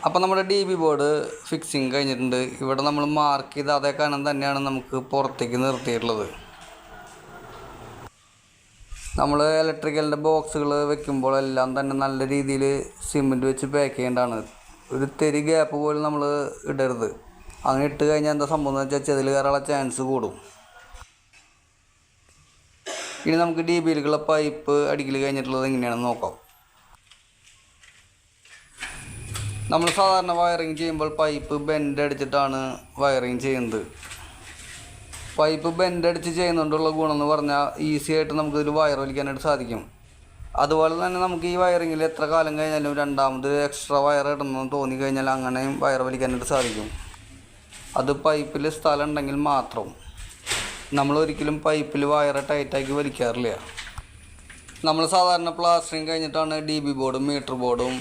അപ്പോൾ നമ്മുടെ D B board fixing കഴിഞ്ഞിട്ടുണ്ട്. ഇവിടെ നമ്മൾ മാർക്ക് ചെയ്ത അതേ കനം തന്നെയാണ് നമുക്ക് പുറത്തേക്ക് നിർത്തിയിട്ടുള്ളത്. നമ്മൾ ഇലക്ട്രിക്കലിൻ്റെ ബോക്സുകൾ വെക്കുമ്പോൾ എല്ലാം തന്നെ നല്ല രീതിയിൽ സിമെൻറ്റ് വെച്ച് പാക്ക് ചെയ്യേണ്ടതാണ്. ഒരു തെരി ഗ്യാപ്പ് പോലും നമ്മൾ ഇടരുത്. അങ്ങനെ ഇട്ട് കഴിഞ്ഞാൽ എന്താ സംഭവം എന്ന് വെച്ചാൽ ചെതിൽ കയറാനുള്ള ചാൻസ് കൂടും. ഇനി നമുക്ക് ഡി ബിയിലേക്കുള്ള പൈപ്പ് അടിക്കൽ കഴിഞ്ഞിട്ടുള്ളത് എങ്ങനെയാണെന്ന് നോക്കാം. നമ്മൾ സാധാരണ വയറിങ് ചെയ്യുമ്പോൾ പൈപ്പ് ബെൻഡ് അടിച്ചിട്ടാണ് വയറിങ് ചെയ്യുന്നത്. പൈപ്പ് ബെൻഡ് അടിച്ച് ചെയ്യുന്നതുകൊണ്ടുള്ള ഗുണമെന്ന് പറഞ്ഞാൽ ഈസി ആയിട്ട് നമുക്കിതിൽ വയർ വലിക്കാനായിട്ട് സാധിക്കും. അതുപോലെ തന്നെ നമുക്ക് ഈ വയറിങ്ങിൽ എത്ര കാലം കഴിഞ്ഞാലും രണ്ടാമത് എക്സ്ട്രാ വയർ ഇടണമെന്ന് തോന്നിക്കഴിഞ്ഞാൽ അങ്ങനെയും വയർ വലിക്കാനായിട്ട് സാധിക്കും. അത് പൈപ്പിൽ സ്ഥലം ഉണ്ടെങ്കിൽ മാത്രം. നമ്മളൊരിക്കലും പൈപ്പിൽ വയർ ടൈറ്റാക്കി വലിക്കാറില്ല. നമ്മൾ സാധാരണ പ്ലാസ്റ്ററിങ് കഴിഞ്ഞിട്ടാണ് ഡി ബി ബോർഡും മീറ്റർ ബോർഡും